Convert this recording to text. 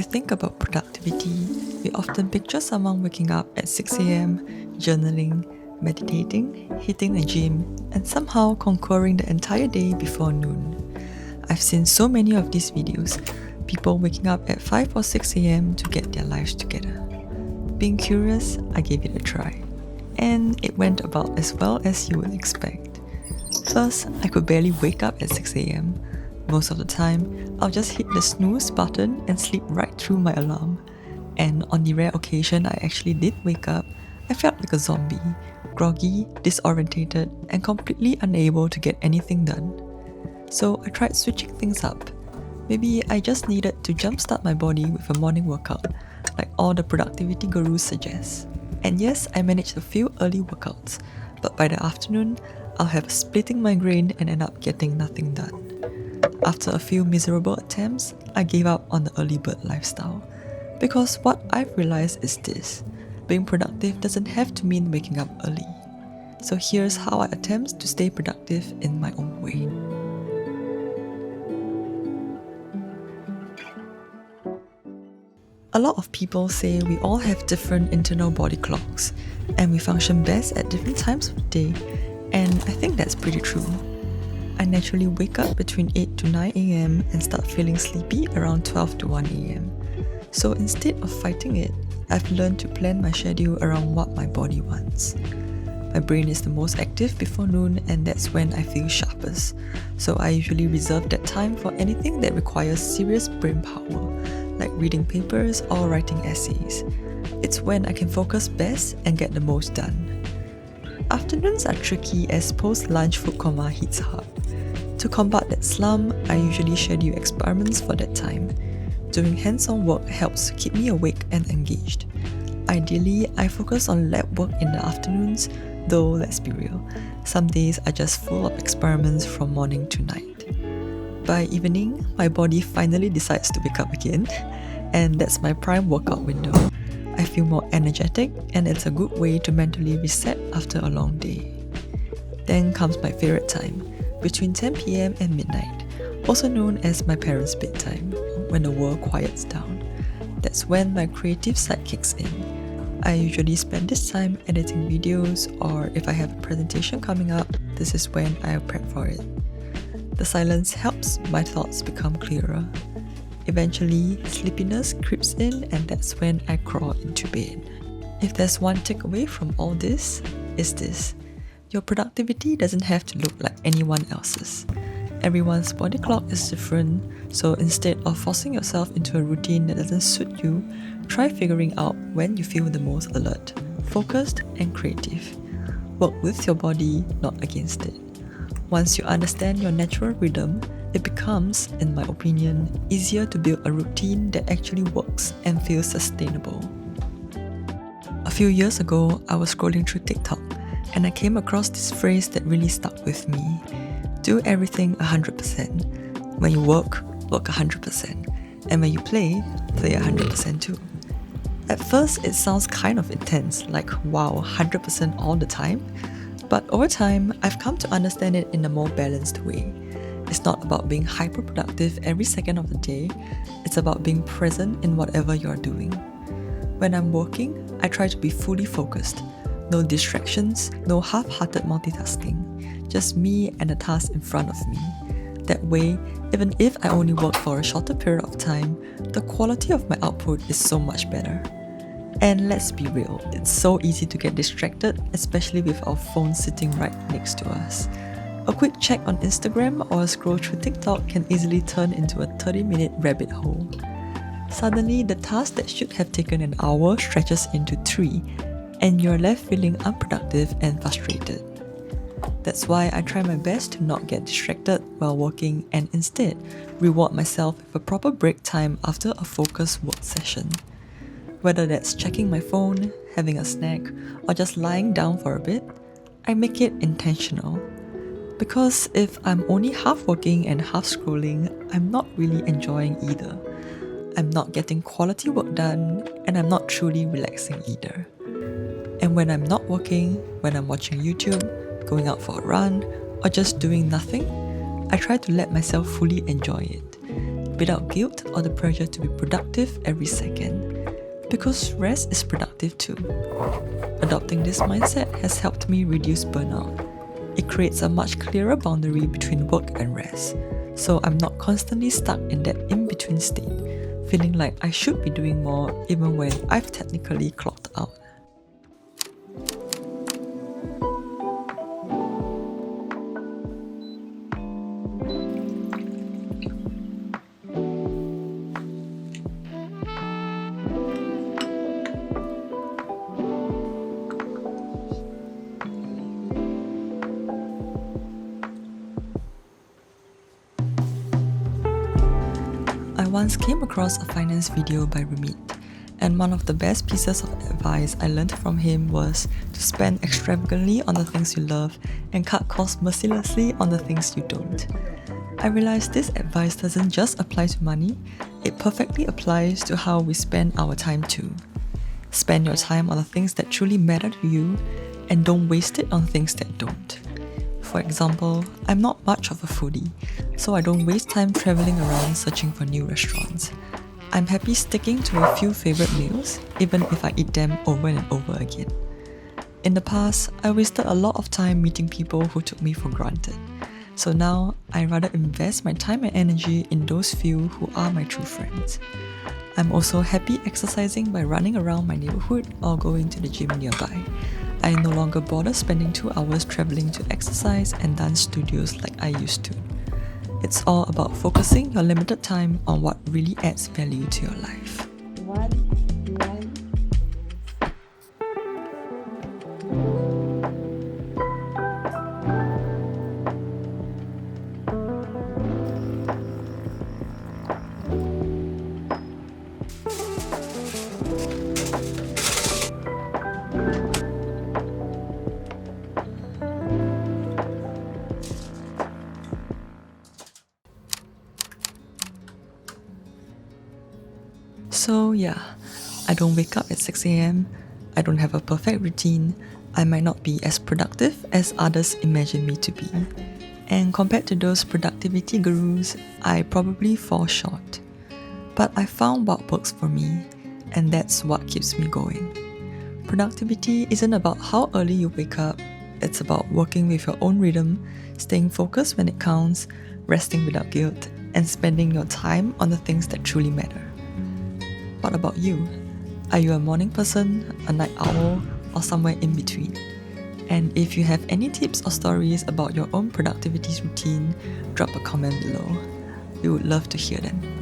we think about productivity, we often picture someone waking up at 6 a.m., journaling, meditating, hitting the gym, and somehow conquering the entire day before noon. I've seen so many of these videos, people waking up at 5 or 6 a.m. to get their lives together. Being curious, I gave it a try. And it went about as well as you would expect. First, I could barely wake up at 6 a.m. Most of the time, I'll just hit the snooze button and sleep right through my alarm. And on the rare occasion I actually did wake up, I felt like a zombie, groggy, disorientated, and completely unable to get anything done. So I tried switching things up. Maybe I just needed to jumpstart my body with a morning workout, like all the productivity gurus suggest. And yes, I managed a few early workouts, but by the afternoon, I'll have a splitting migraine and end up getting nothing done. After a few miserable attempts, I gave up on the early bird lifestyle. Because what I've realized is this: being productive doesn't have to mean waking up early. So here's how I attempt to stay productive in my own way. A lot of people say we all have different internal body clocks, and we function best at different times of the day, and I think that's pretty true. I naturally wake up between 8 to 9 a.m. and start feeling sleepy around 12 to 1 a.m. So instead of fighting it, I've learned to plan my schedule around what my body wants. My brain is the most active before noon, and that's when I feel sharpest. So I usually reserve that time for anything that requires serious brain power, like reading papers or writing essays. It's when I can focus best and get the most done. Afternoons are tricky as post-lunch food coma hits hard. To combat that slump, I usually schedule experiments for that time. Doing hands-on work helps keep me awake and engaged. Ideally, I focus on lab work in the afternoons, though let's be real, some days are just full of experiments from morning to night. By evening, my body finally decides to wake up again, and that's my prime workout window. I feel more energetic, and it's a good way to mentally reset after a long day. Then comes my favorite time, between 10 p.m. and midnight, also known as my parents' bedtime, when the world quiets down. That's when my creative side kicks in. I usually spend this time editing videos, or if I have a presentation coming up, this is when I prep for it. The silence helps my thoughts become clearer. Eventually, sleepiness creeps in, and that's when I crawl into bed. If there's one takeaway from all this, it's this: your productivity doesn't have to look like anyone else's. Everyone's body clock is different, so instead of forcing yourself into a routine that doesn't suit you, try figuring out when you feel the most alert, focused, and creative. Work with your body, not against it. Once you understand your natural rhythm, it becomes, in my opinion, easier to build a routine that actually works and feels sustainable. A few years ago, I was scrolling through TikTok, and I came across this phrase that really stuck with me. Do everything 100%. When you work, work 100%. And when you play 100% too. At first, it sounds kind of intense, like wow, 100% all the time. But over time, I've come to understand it in a more balanced way. It's not about being hyper-productive every second of the day, it's about being present in whatever you're doing. When I'm working, I try to be fully focused. No distractions, no half-hearted multitasking, just me and the task in front of me. That way, even if I only work for a shorter period of time, the quality of my output is so much better. And let's be real, it's so easy to get distracted, especially with our phone sitting right next to us. A quick check on Instagram or a scroll through TikTok can easily turn into a 30-minute rabbit hole. Suddenly, the task that should have taken an hour stretches into 3, and you're left feeling unproductive and frustrated. That's why I try my best to not get distracted while working and instead reward myself with a proper break time after a focused work session. Whether that's checking my phone, having a snack, or just lying down for a bit, I make it intentional. Because if I'm only half working and half scrolling, I'm not really enjoying either. I'm not getting quality work done, and I'm not truly relaxing either. And when I'm not working, when I'm watching YouTube, going out for a run, or just doing nothing, I try to let myself fully enjoy it. without guilt or the pressure to be productive every second. Because rest is productive too. Adopting this mindset has helped me reduce burnout. It creates a much clearer boundary between work and rest, so I'm not constantly stuck in that in-between state, feeling like I should be doing more even when I've technically clocked out. I once came across a finance video by Ramit, and one of the best pieces of advice I learned from him was to spend extravagantly on the things you love and cut costs mercilessly on the things you don't. I realized this advice doesn't just apply to money, it perfectly applies to how we spend our time too. Spend your time on the things that truly matter to you and don't waste it on things that don't. For example, I'm not much of a foodie, so I don't waste time traveling around searching for new restaurants. I'm happy sticking to a few favorite meals, even if I eat them over and over again. In the past, I wasted a lot of time meeting people who took me for granted. So now, I rather invest my time and energy in those few who are my true friends. I'm also happy exercising by running around my neighborhood or going to the gym nearby. I no longer bother spending 2 hours traveling to exercise and dance studios like I used to. It's all about focusing your limited time on what really adds value to your life. So yeah, I don't wake up at 6 a.m, I don't have a perfect routine, I might not be as productive as others imagine me to be. And compared to those productivity gurus, I probably fall short. But I found what works for me, and that's what keeps me going. Productivity isn't about how early you wake up, it's about working with your own rhythm, staying focused when it counts, resting without guilt, and spending your time on the things that truly matter. What about you? Are you a morning person, a night owl, or somewhere in between? And if you have any tips or stories about your own productivity routine, drop a comment below. We would love to hear them.